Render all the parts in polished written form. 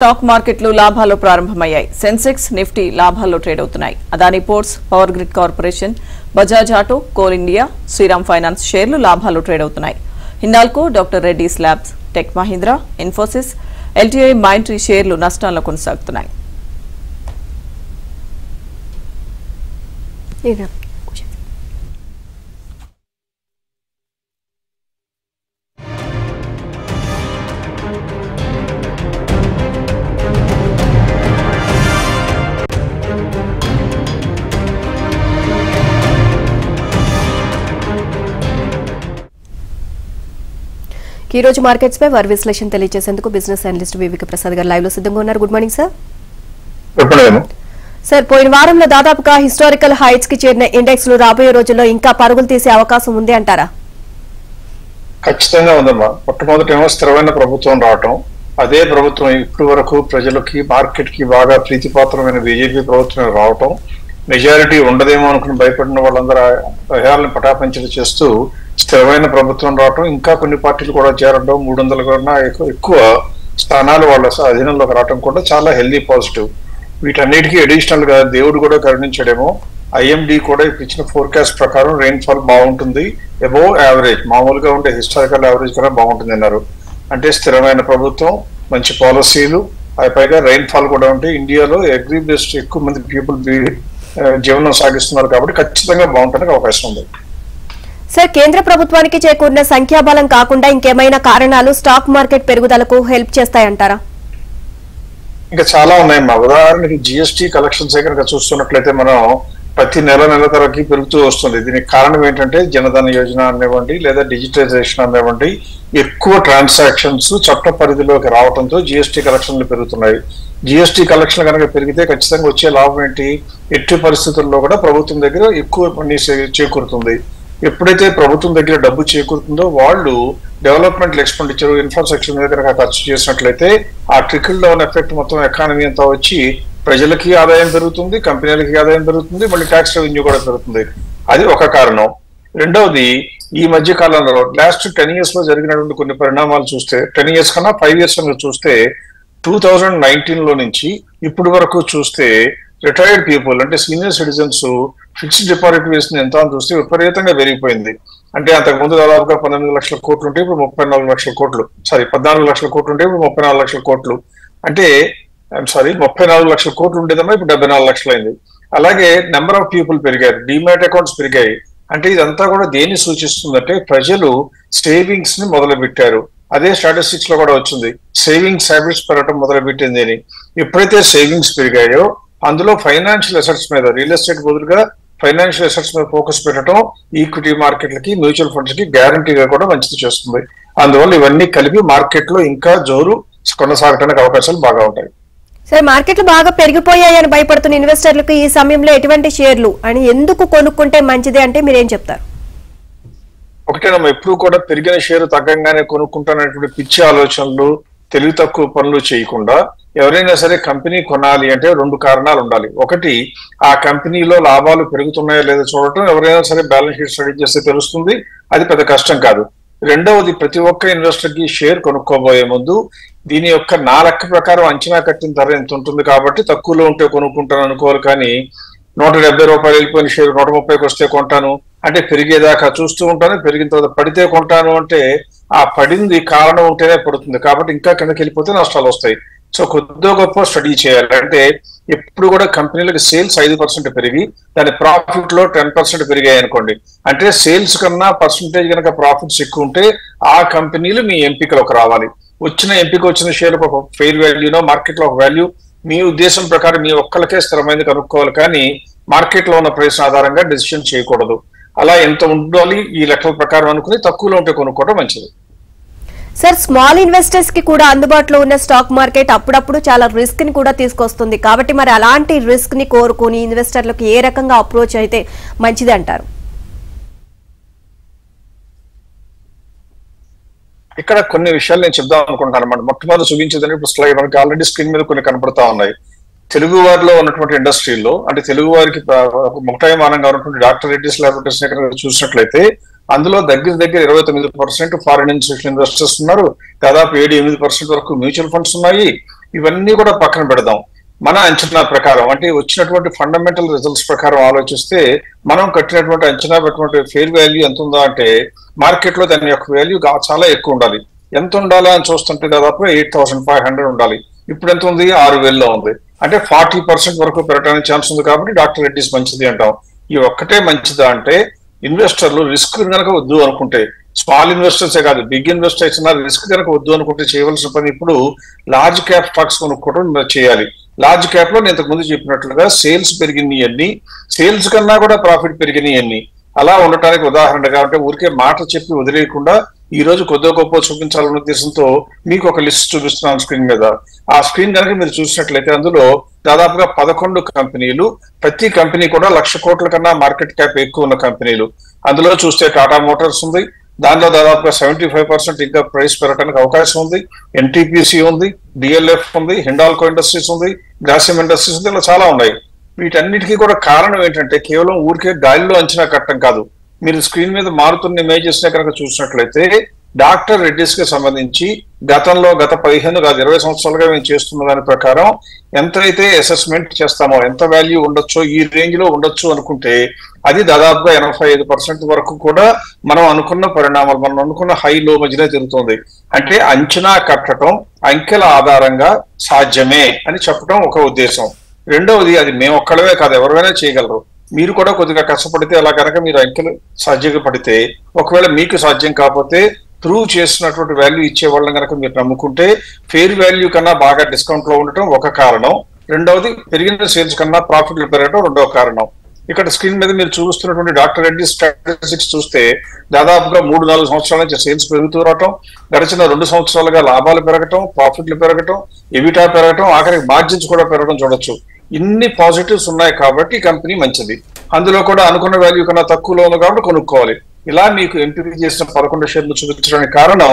Stock మార్కెట్లు లాభాల్లో ప్రారంభమయ్యాయి. సెన్సెక్స్, నిఫ్టీ లాభాల్లో ట్రేడ్ అవుతున్నాయి. Adani Ports, Power Grid Corporation, Bajaj Auto, Coal India, Shriram Finance షేర్లు లాభాల్లో ట్రేడ్ అవుతున్నాయి. Hindalco, Doctor Reddy's Labs, Tech Mahindra, Infosys, LTI Mindtree షేర్లు నష్టాల్లో కొనసాగుతున్నాయి. ఈ రోజు మార్కెట్స్ పై వారి విశ్లేషణ తెలియజేసేందుకు business analyst Vivika Prasad garu live లో సిద్ధంగా ఉన్నారు. Good morning sir. సార్, పోయిన వారంలో దాదాపుగా హిస్టారికల్ హైట్స్ కి చేరిన ఇండెక్స్ లు రాబోయే రోజుల్లో ఇంకా పరుగులు తీసే అవకాశం ఉంది అంటారా? ఖచ్చితంగా ఉందమ్మా. మొట్టమొదటేమో స్థిరమైన ప్రభుత్వం రావటం, అదే ప్రభుత్వం ఇప్పటి వరకు ప్రజలకి మార్కెట్ కి బాగా ప్రీతిపాత్రమైన బీజేపీ ప్రభుత్వం రావటం, మెజారిటీ ఉండదేమో అనుకుని భయపడిన వాళ్ళందరూ భయాలను పటాపంచలు చేస్తూ స్థిరమైన ప్రభుత్వం రావటం, ఇంకా కొన్ని పార్టీలు కూడా చేరడం, 300 కన్నా ఎక్కువ స్థానాలు వాళ్ళ అధీనంలోకి రావటం కూడా చాలా హెల్దీ పాజిటివ్. వీటన్నిటికీ అడిషనల్ గా దేవుడు కూడా కరుణించడేమో. ఐఎండి కూడా ఇచ్చిన ఫోర్కాస్ట్ ప్రకారం రెయిన్ఫాల్ బాగుంటుంది, అబోవ్ యావరేజ్, మామూలుగా ఉండే హిస్టారికల్ యావరేజ్ కన్నా బాగుంటుంది అన్నారు. అంటే స్థిరమైన ప్రభుత్వం, మంచి పాలసీలు, పైగా రెయిన్ఫాల్ కూడా ఉంటే ఇండియాలో అగ్రి బేస్డ్ ఎక్కువ మంది పీపుల్ జీవనం సాగిస్తున్నారు కాబట్టి ఖచ్చితంగా బాగుంటానికి అవకాశం ఉంది. సార్, కేంద్ర ప్రభుత్వానికి చేకూరిన సంఖ్యాబలం కాకుండా ఇంకేమైనా కారణాలు స్టాక్ మార్కెట్ పెరుగుదలకు హెల్ప్ చేస్తాయంటారా? ఇంకా చాలా ఉన్నాయి. మా ఉదాహరణకి జిఎస్టీ కలెక్షన్స్ కనుక చూస్తున్నట్లయితే మనం ప్రతి నెల తరగతి పెరుగుతూ వస్తుంది. దీనికి కారణం ఏంటంటే జనధన యోజన అనివ్వండి, లేదా డిజిటలైజేషన్ అనివ్వండి, ఎక్కువ ట్రాన్సాక్షన్స్ చట్ట పరిధిలోకి రావడంతో జిఎస్టీ కలెక్షన్లు పెరుగుతున్నాయి. జిఎస్టీ కలెక్షన్ కనుక పెరిగితే ఖచ్చితంగా వచ్చే లాభం ఏంటి? ఎట్టి పరిస్థితుల్లో కూడా ప్రభుత్వం దగ్గర ఎక్కువ మనీ చేకూరుతుంది. ఎప్పుడైతే ప్రభుత్వం దగ్గర డబ్బు చేకూరుతుందో వాళ్ళు డెవలప్మెంట్ ఎక్స్పెండిచర్, ఇన్ఫ్రాస్ట్రక్చర్ మీద కనుక ఖర్చు చేసినట్లయితే ఆ ట్రికిల్ డౌన్ ఎఫెక్ట్ మొత్తం ఎకానమీ అంతా వచ్చి ప్రజలకి ఆదాయం పెరుగుతుంది, కంపెనీలకి ఆదాయం పెరుగుతుంది, మళ్ళీ ట్యాక్స్ రెవెన్యూ కూడా పెరుగుతుంది. అది ఒక కారణం. రెండవది, ఈ మధ్య కాలంలో లాస్ట్ 10 years లో జరిగినటువంటి కొన్ని పరిణామాలు చూస్తే, 10 years కన్నా 5 years కనుక చూస్తే 2019 లో నుంచి ఇప్పటి వరకు చూస్తే రిటైర్డ్ పీపుల్ అంటే సీనియర్ సిటిజన్స్ ఫిక్స్డ్ డిపాజిట్ వేసిన ఎంత అని చూస్తే విపరీతంగా పెరిగిపోయింది. అంటే అంతకుముందు దాదాపుగా 19 లక్షల కోట్లు ఉంటే ఇప్పుడు 34 లక్షల కోట్లు, 14 లక్షల కోట్లు ఉంటే ఇప్పుడు 34 లక్షల కోట్లు. అంటే 34 లక్షల కోట్లు ఉండేదమ్మా, ఇప్పుడు 74 లక్షలు అయింది. అలాగే నెంబర్ ఆఫ్ పీపుల్ పెరిగారు, డిమాట్ అకౌంట్స్ పెరిగాయి. అంటే ఇదంతా కూడా దేన్ని సూచిస్తుందంటే ప్రజలు సేవింగ్స్ ని మొదలు పెట్టారు. అదే స్టాటిస్టిక్స్ లో కూడా వచ్చింది, సేవింగ్స్ హ్యాబిట్స్ పెరగడం మొదలు పెట్టింది అని. ఎప్పుడైతే సేవింగ్స్ పెరిగాయో అందులో ఫైనాన్షియల్ అసెట్స్ మీద, రియల్ ఎస్టేట్ బదులుగా ఫైనాన్షియల్ అసెట్స్ మీద ఫోకస్ పెట్టడం ఈక్విటీ మార్కెట్లకి, మ్యూచువల్ ఫండ్స్ కి గ్యారంటీగా కూడా మంచిది చేస్తుంది. అందువల్ల ఇవన్నీ కలిపి మార్కెట్ లో ఇంకా జోరు కొనసాగడానికి అవకాశాలు బాగా ఉంటాయి. సార్, మార్కెట్లు బాగా పెరిగిపోయాయని భయపడుతున్న ఇన్వెస్టర్లకు ఈ సమయంలో ఎటువంటి షేర్లు అని ఎందుకు కొనుక్కుంటే మంచిది అంటే మీరేం చెప్తారు? ఒకటేనమ్మా, ఎప్పుడు కూడా పెరిగిన షేరు తగ్గంగానే కొనుక్కుంటానటువంటి పిచ్చి ఆలోచనలు, తెలివి తక్కువ పనులు చేయకుండా ఎవరైనా సరే కంపెనీ కొనాలి అంటే 2 కారణాలు ఉండాలి. ఒకటి, ఆ కంపెనీలో లాభాలు పెరుగుతున్నాయో లేదో చూడటం. ఎవరైనా సరే బ్యాలెన్స్ షీట్ స్టడీ చేస్తే తెలుస్తుంది, అది పెద్ద కష్టం కాదు. రెండవది, ప్రతి ఒక్క ఇన్వెస్టర్ కి షేర్ కొనుక్కోబోయే ముందు దీని యొక్క నా లెక్క ప్రకారం అంచనా కట్టిన ధర ఎంత ఉంటుంది కాబట్టి తక్కువలో ఉంటే కొనుక్కుంటాను అనుకోవాలి. కానీ 170 రూపాయలు వెళ్ళిపోయిన షేర్ 130కి వస్తే కొంటాను అంటే పెరిగేదాకా చూస్తూ ఉంటాను, పెరిగిన తర్వాత పడితే కొంటాను అంటే ఆ పడింది కారణం ఉంటేనే పడుతుంది. కాబట్టి ఇంకా కిందకి వెళ్ళిపోతే నష్టాలు వస్తాయి. సో కొద్దిగా గొప్ప స్టడీ చేయాలి. అంటే ఎప్పుడు కూడా కంపెనీలకు సేల్స్ 5% పెరిగి దాని ప్రాఫిట్ లో 10% పెరిగాయి అనుకోండి, అంటే సేల్స్ కన్నా పర్సంటేజ్ కనుక ప్రాఫిట్స్ ఎక్కువ ఉంటే ఆ కంపెనీలు మీ ఎంపికలోకి రావాలి. వచ్చిన షేర్ ఒక ఫెయిర్ వాల్యూనో మార్కెట్ లో ఒక వాల్యూ మీ ఉద్దేశం ప్రకారం మీ ఒక్కరికే స్థిరమైనది కనుక్కోవాలి, కానీ మార్కెట్ లో ఉన్న ప్రైస్ ఆధారంగా డెసిషన్ చేయకూడదు. అలా ఎంత ఉండాలి ఈ లెక్కల ప్రకారం అనుకుని తక్కువలో ఉంటే కొనుక్కోవడం మంచిది. సార్, స్మాల్ ఇన్వెస్టర్స్ కి కూడా అందుబాటులో ఉన్న స్టాక్ మార్కెట్ అప్పుడప్పుడు చాలా రిస్క్ ని కూడా తీసుకొస్తుంది. కాబట్టి మరి అలాంటి రిస్క్ ని కోరుకుని ఇన్వెస్టర్లకు ఏ రకంగా అప్రోచ్ అయితే మంచిది అంటారు? ఇక్కడ కొన్ని విషయాలు నేను చెప్దాం అనుకుంటాను అన్నమాట. మొట్టమొదటి చూపించేదని ఇప్పుడు స్లైడ్ మనకి ఆల్రెడీ స్క్రీన్ మీద కొన్ని కనపడతా ఉన్నాయి. తెలుగు వారిలో ఉన్నటువంటి ఇండస్ట్రీలో అంటే తెలుగు వారికి ముక్తాయమానంగా ఉన్నటువంటి డాక్టర్ రెడ్డిస్ ల్యాబొరేటరీస్ చూసినట్లయితే అందులో దగ్గర 29% ఫారిన్ ఇన్స్టిట్యూషనల్ ఇన్వెస్టర్స్ ఉన్నారు. దాదాపు 7-8% వరకు మ్యూచువల్ ఫండ్స్ ఉన్నాయి. ఇవన్నీ కూడా పక్కన పెడదాం. మన అంచనా ప్రకారం అంటే వచ్చినటువంటి ఫండమెంటల్ రిజల్ట్స్ ప్రకారం ఆలోచిస్తే మనం కట్టినటువంటి అంచనా పెట్టినటువంటి ఫెయిర్ వాల్యూ ఎంత ఉందా అంటే మార్కెట్ లో దాని యొక్క వాల్యూ చాలా ఎక్కువ ఉండాలి. ఎంత ఉండాలి అని చూస్తుంటే దాదాపు 8,500 ఉండాలి. ఇప్పుడు ఎంత ఉంది? 6,000లో ఉంది. అంటే 40% వరకు పెరగడానికి ఛాన్స్ ఉంది. కాబట్టి డాక్టర్ రెడ్డిస్ మంచిది అంటాం. ఈ ఒక్కటే మంచిదా అంటే ఇన్వెస్టర్లు రిస్క్ కనుక వద్దు అనుకుంటే, స్మాల్ ఇన్వెస్టర్సే కాదు బిగ్ ఇన్వెస్టర్స్ రిస్క్ కనుక వద్దు అనుకుంటే చేయవలసిన పని ఇప్పుడు లార్జ్ క్యాప్ స్టాక్స్ కొనుక్కోవడం చేయాలి. లార్జ్ క్యాప్ లో నేను ఇంతకు ముందు చెప్పినట్లుగా సేల్స్ పెరిగినాయి అన్ని, సేల్స్ కన్నా కూడా ప్రాఫిట్ పెరిగినాయి అన్ని. అలా ఉండటానికి ఉదాహరణగా అంటే ఊరికే మాట చెప్పి వదిలేయకుండా ఈ రోజు కొద్దిగా గొప్ప చూపించాలన్న ఉద్దేశంతో మీకు ఒక లిస్ట్ చూపిస్తున్నాను స్క్రీన్ మీద. ఆ స్క్రీన్ కనుక మీరు చూసినట్లయితే అందులో దాదాపుగా 11 కంపెనీలు, ప్రతి కంపెనీ కూడా 1,00,000 కోట్ల కన్నా మార్కెట్ క్యాప్ ఎక్కువ ఉన్న కంపెనీలు. అందులో చూస్తే టాటా మోటార్స్ ఉంది, దానిలో దాదాపుగా 75% ఇంకా ప్రైస్ పెరగడానికి అవకాశం ఉంది. ఎన్టీపీసీ ఉంది, డిఎల్ఎఫ్ ఉంది, హిండాల్కో ఇండస్ట్రీస్ ఉంది, గ్రాసిమ్ ఇండస్ట్రీస్ ఉంది, ఇలా చాలా ఉన్నాయి. వీటన్నిటికీ కూడా కారణం ఏంటంటే కేవలం ఊరికే గాలిలో అంచనా కట్టడం కాదు. మీరు స్క్రీన్ మీద మారుతున్న ఇమేజెస్ కనుక చూసినట్లయితే డాక్టర్ రెడ్డిస్ కి సంబంధించి గతంలో గత 15 కాదు 20 సంవత్సరాలుగా మేము చేస్తున్న దాని ప్రకారం ఎంతైతే అసెస్మెంట్ చేస్తామో ఎంత వాల్యూ ఉండొచ్చో ఈ రేంజ్ లో ఉండొచ్చు అనుకుంటే అది దాదాపుగా 85% వరకు కూడా మనం అనుకున్న పరిణామాలు, మనం అనుకున్న హై లో మధ్యనే తిరుగుతుంది. అంటే అంచనా కట్టడం అంకెల ఆధారంగా సాధ్యమే అని చెప్పడం ఒక ఉద్దేశం. రెండవది అది మేము ఒక్కడమే కాదు, ఎవరైనా చేయగలరు. మీరు కూడా కొద్దిగా కష్టపడితే అలా కనుక మీరు అంకెలు సాధ్యపడితే, ఒకవేళ మీకు సాధ్యం కాకపోతే ప్రూవ్ చేసినటువంటి వాల్యూ ఇచ్చే వాళ్ళని కనుక మీరు నమ్ముకుంటే ఫెయిర్ వాల్యూ కన్నా బాగా డిస్కౌంట్ లో ఉండటం ఒక కారణం. రెండవది పెరిగిన సేల్స్ కన్నా ప్రాఫిట్లు పెరగడం రెండవ కారణం. ఇక్కడ స్క్రీన్ మీద మీరు చూస్తున్నటువంటి డాక్టర్ రెడ్డి స్టాటిస్టిక్స్ చూస్తే దాదాపుగా 3-4 సంవత్సరాల నుంచి సేల్స్ పెరుగుతూ రావటం, గడిచిన 2 సంవత్సరాలుగా లాభాలు పెరగటం, ప్రాఫిట్లు పెరగటం, ఎబిటా పెరగటం, ఆఖరికి మార్జిన్స్ కూడా పెరగడం చూడొచ్చు. ఇన్ని పాజిటివ్స్ ఉన్నాయి కాబట్టి కంపెనీ మంచిది. అందులో కూడా అనుకున్న వాల్యూ కన్నా తక్కువలో ఉంది కాబట్టి కొనుక్కోవాలి. ఇలా మీకు ఎంపిక చేసిన 11 షేర్లు చూపించడానికి కారణం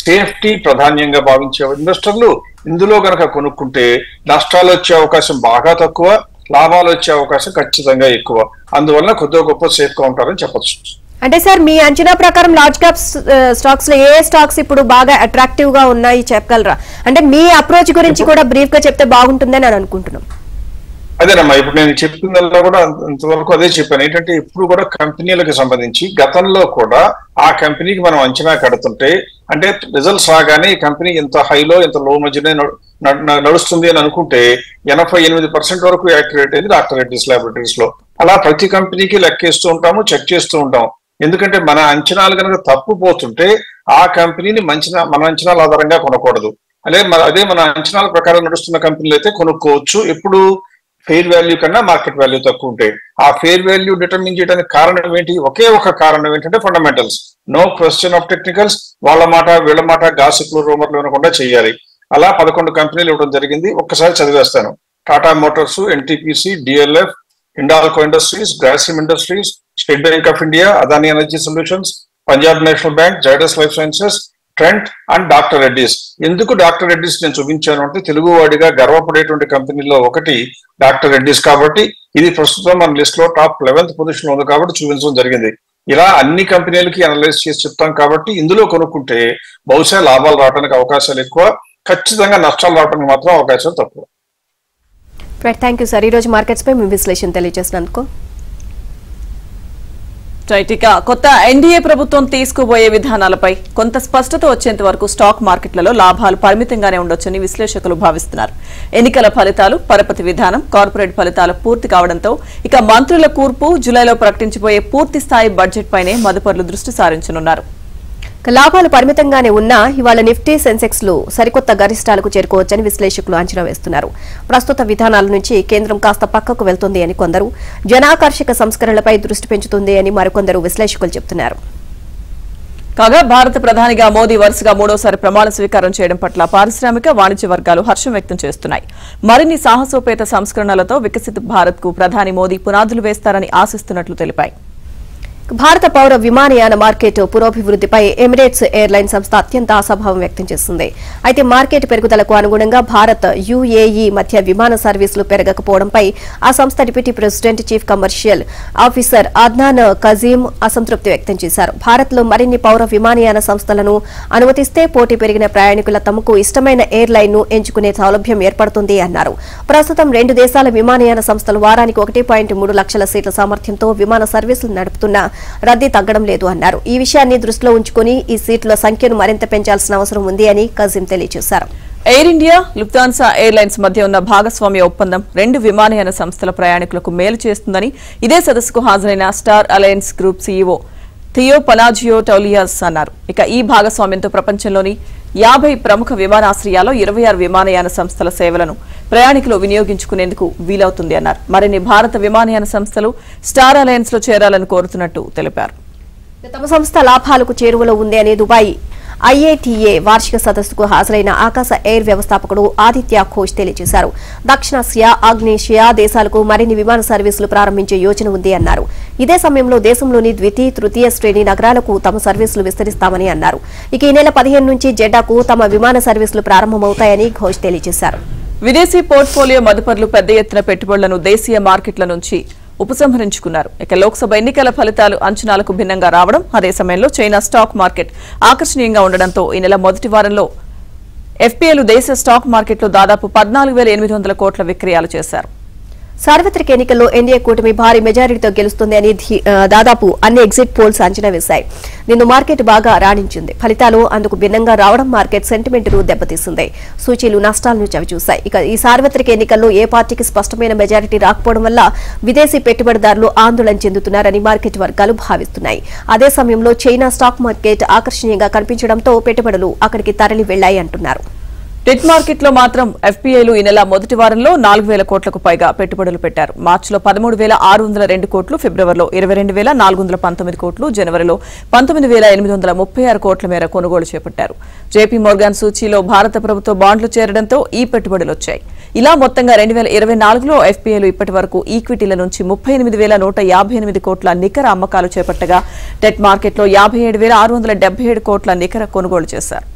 సేఫ్టీ ప్రాధాన్యంగా భావించే ఇన్వెస్టర్లు ఇందులో కనుక కొనుక్కుంటే నష్టాలు వచ్చే అవకాశం బాగా తక్కువ, లాభాలు వచ్చే అవకాశం ఖచ్చితంగా ఎక్కువ. అందువల్ల కొద్దిగా గొప్ప సేఫ్ గా ఉంటారని చెప్పచ్చు. అంటే సార్ మీ అంచనా ప్రకారం లార్జ్ క్యాప్ స్టాక్స్ లో ఏ స్టాక్స్ ఇప్పుడు బాగా అట్రాక్టివ్ గా ఉన్నాయి చెప్పగలరా? అంటే మీ అప్రోచ్ గురించి కూడా బ్రీఫ్ గా చెప్తే బాగుంటుందని నేను అనుకుంటున్నాం. అదేనమ్మా, ఇప్పుడు నేను చెప్పిందల్లా కూడా ఇంతవరకు అదే చెప్పాను. ఏంటంటే ఇప్పుడు కూడా కంపెనీలకు సంబంధించి గతంలో కూడా ఆ కంపెనీకి మనం అంచనా కడుతుంటే అంటే రిజల్ట్స్ రాగానే ఈ కంపెనీ ఇంత హైలో ఇంత లో మధ్యనే నడుస్తుంది అని అనుకుంటే 88% వరకు యాక్యురేట్ అయింది డాక్టర్ రెడ్డిస్ ల్యాబొరేటరీస్ లో. అలా ప్రతి కంపెనీకి లెక్కేస్తూ ఉంటాము, చెక్ చేస్తూ ఉంటాం. ఎందుకంటే మన అంచనాలు కనుక తప్పుపోతుంటే ఆ కంపెనీని మన అంచనాల ఆధారంగా కొనకూడదు. అదే మన అంచనాల ప్రకారం నడుస్తున్న కంపెనీలు అయితే కొనుక్కోవచ్చు. ఎప్పుడు ఫెయిర్ వాల్యూ కన్నా మార్కెట్ వాల్యూ తక్కువ ఉంటాయి. ఆ ఫెయిర్ వాల్యూ డిటర్మిన్ చేయడానికి కారణం ఏంటి? ఒకే ఒక కారణం ఏంటంటే fundamentals. No question of technicals. వాళ్ళ మాట వీళ్ళ మాట గాసిప్లు రూమర్లు వినకుండా చేయాలి. అలా 11 కంపెనీలు ఇవ్వడం జరిగింది. ఒక్కసారి చదివేస్తాను. Tata motors, NTPC, DLF, Hindalco industries, Grasim industries, state bank of India, Adani energy solutions, Punjab national bank, Zydus life sciences, Trent and doctor Reddy's. ఎందుకు డాక్టర్ రెడ్డిస్ నేను చూపించాను అంటే తెలుగువాడిగా గర్వపడేటువంటి కంపెనీలో ఒకటి డాక్టర్ రెడ్డిస్ కాబట్టి ఇది ప్రస్తుతం మన లిస్ట్ లో టాప్ 11th పొజిషన్ లో ఉంది కాబట్టి చూపించడం జరిగింది. ఇలా అన్ని కంపెనీలకి అనలైజ్ చేసి చెప్తాం కాబట్టి ఇందులో కొనుక్కుంటే బహుశా లాభాలు రావడానికి అవకాశాలు ఎక్కువ, ఖచ్చితంగా నష్టాలు రావడానికి మాత్రం అవకాశాలు తక్కువ. థ్యాంక్ యూ సార్, ఈ రోజు మార్కెట్స్ పై మీ విశ్లేషణ తెలియజేసినందుకు. ఇక కొత్త ఎన్డీఏ ప్రభుత్వం తీసుకుపోయే విధానాలపై కొంత స్పష్టత వచ్చేంత వరకు స్టాక్ మార్కెట్లలో లాభాలు పరిమితంగానే ఉండొచ్చని విశ్లేషకులు భావిస్తున్నారు. ఎన్నికల ఫలితాలు, పరపతి విధానం, కార్పొరేట్ ఫలితాలు పూర్తి కావడంతో ఇక మంత్రుల కూర్పు, జులైలో ప్రకటించబోయే పూర్తి స్థాయి బడ్జెట్ పైనే మదుపర్లు దృష్టి సారించనున్నారు. లాభాలు పరిమితంగానే ఉన్నా ఇవాళ నిఫ్టీ, సెన్సెక్స్ లు సరికొత్త గరిష్టాలకు చేరుకోవచ్చని విశ్లేషకులు అంచనా వేస్తున్నారు. ప్రస్తుత విధానాల నుంచి కేంద్రం కాస్త పక్కకు వెళ్తుంది అని కొందరు, జనాకర్షక సంస్కరణలపై దృష్టి పెంచుతుంది అని మరికొందరు విశ్లేషకులు చెబుతున్నారు. కాగా భారత ప్రధానిగా మోదీ వరుసగా 3వసారి ప్రమాణ స్వీకారం చేయడం పట్ల పారిశ్రామిక, వాణిజ్య వర్గాలు హర్షం వ్యక్తం చేస్తున్నాయి. మరిన్ని సాహసోపేత సంస్కరణలతో వికసిత భారత్ కు ప్రధాని మోదీ పునాదులు వేస్తారని ఆశిస్తున్నట్లు తెలిపాయి. భారత పౌర విమానయాన మార్కెట్ పురోభివృద్ధిపై ఎమిరేట్స్ ఎయిర్లైన్ సంస్థ అత్యంత ఆశాభావం వ్యక్తం చేసింది. అయితే మార్కెట్ పెరుగుదలకు అనుగుణంగా భారత్ యుఏఈ మధ్య విమాన సర్వీసులు పెరగకపోవడంపై ఆ సంస్థ deputy president chief commercial officer Adnan Kazim అసంతృప్తి వ్యక్తం చేశారు. భారత్లో మరిన్ని పౌర విమానయాన సంస్థలను అనుమతిస్తే పోటీ పెరిగిన ప్రయాణికుల తమకు ఇష్టమైన ఎయిర్లైన్ ను ఎంచుకునే సౌలభ్యం ఏర్పడుతుంది అన్నారు. ప్రస్తుతం 2 దేశాల విమానయాన సంస్థలు వారానికి 1.3 లక్షల సీట్ల సామర్థ్యంతో విమాన సర్వీసులు నడుపుతున్నా రద్దీ తగ్గడం లేదు అన్నారు. ఈ విషయాన్ని దృష్టిలో ఉంచుకుని ఈ సీట్ల సంఖ్యను మరింత పెంచాల్సిన అవసరం ఉంది అని కజీం తెలియజేశారు. ఎయిర్ ఇండియా, లుఫ్తాన్సా ఎయిర్లైన్స్ మధ్య ఉన్న భాగస్వామ్య ఒప్పందం 2 విమానయాన సంస్థల ప్రయాణికులకు మేలు చేస్తుందని ఇదే సదస్సుకు హాజరైన star alliance group CEO Theo Panagiotoulias అన్నారు. ఇక ఈ భాగస్వామ్యంతో ప్రపంచంలోని 50 ప్రముఖ విమానాశ్రయాల్లో 26 విమానయాన సంస్థల సేవలను ప్రయాణికులు వినియోగించుకునేందుకు వీలవుతుంది అన్నారు. మరిన్ని భారత విమానయాన సంస్థలు స్టార్ అలయన్స్ లో చేరాలని కోరుతున్నట్టు తెలిపారు. తమ సంస్థ లాభాలకు చేరువలో ఉంది అని దుబాయ్ ఐఏటీఏ వార్షిక సదస్సుకు హాజరైన ఆకాశ ఎయిర్ వ్యవస్థాపకుడు ఆదిత్య ఘోష్ తెలియజేశారు. దక్షిణాసియా, ఆగ్నేషియా దేశాలకు మరిన్ని విమాన సర్వీసులు ప్రారంభించే యోచన ఉంది అన్నారు. ఇదే సమయంలో దేశంలోని ద్వితీయ, తృతీయ శ్రేణి నగరాలకు తమ సర్వీసులు విస్తరిస్తామని అన్నారు. ఇక ఈ నెల 15 నుంచి జెడ్డాకు తమ విమాన సర్వీసులు ప్రారంభమవుతాయని ఘోష్ తెలియజేశారు. విదేశీ పోర్ట్ఫోలియో మదుపర్లు పెద్ద ఎత్తున పెట్టుబడులను దేశీయ మార్కెట్ల నుంచి ఉపసంహరించుకున్నారు. ఇక లోక్సభ ఎన్నికల ఫలితాలు అంచనాలకు భిన్నంగా రావడం, అదే సమయంలో చైనా స్టాక్ మార్కెట్ ఆకర్షణీయంగా ఉండడంతో ఈ నెల మొదటి వారంలో ఎఫ్పీఐలు దేశ స్టాక్ మార్కెట్లో దాదాపు 14,800 కోట్ల విక్రయాలు చేశారు. సార్వత్రిక ఎన్నికల్లో ఎన్డీఏ కూటమి భారీ మెజారిటీతో గెలుస్తుంది అని దాదాపు అన్ని ఎగ్జిట్ పోల్స్ అంచనా వేశాయి. నిన్న మార్కెట్ బాగా రాణించింది. ఫలితాలు అందుకు భిన్నంగా రావడం మార్కెట్ సెంటిమెంట్ ను దెబ్బతీసింది. సూచీలు నష్టాలను చవిచూశాయి. ఇక ఈ సార్వత్రిక ఎన్నికల్లో ఏ పార్టీకి స్పష్టమైన మెజారిటీ రాకపోవడం వల్ల విదేశీ పెట్టుబడిదారులు ఆందోళన చెందుతున్నారని మార్కెట్ వర్గాలు భావిస్తున్నాయి. అదే సమయంలో చైనా స్టాక్ మార్కెట్ ఆకర్షణీయంగా కనిపించడంతో పెట్టుబడులు అక్కడికి తరలి వెళ్లాయి అంటున్నారు. డెట్ మార్కెట్లో మాత్రం ఎఫ్పీఐలు ఈ నెల మొదటి వారంలో 4,000 కోట్లకు పైగా పెట్టుబడులు పెట్టారు. మార్చిలో 13,602 కోట్లు, ఫిబ్రవరిలో 22,419 కోట్లు, జనవరిలో 19,836 కోట్ల మేర కొనుగోలు చేపట్టారు. జేపీ మోర్గాన్ సూచీలో భారత ప్రభుత్వ బాండ్లు చేరడంతో ఈ పెట్టుబడులు వచ్చాయి. ఇలా మొత్తంగా 2024లో ఎఫ్పీఐలు ఇప్పటి వరకు ఈక్విటీల నుంచి 38,158 కోట్ల నికర అమ్మకాలు చేపట్టగా డెట్ మార్కెట్లో 57,677 కోట్ల నికర కొనుగోలు చేశారు.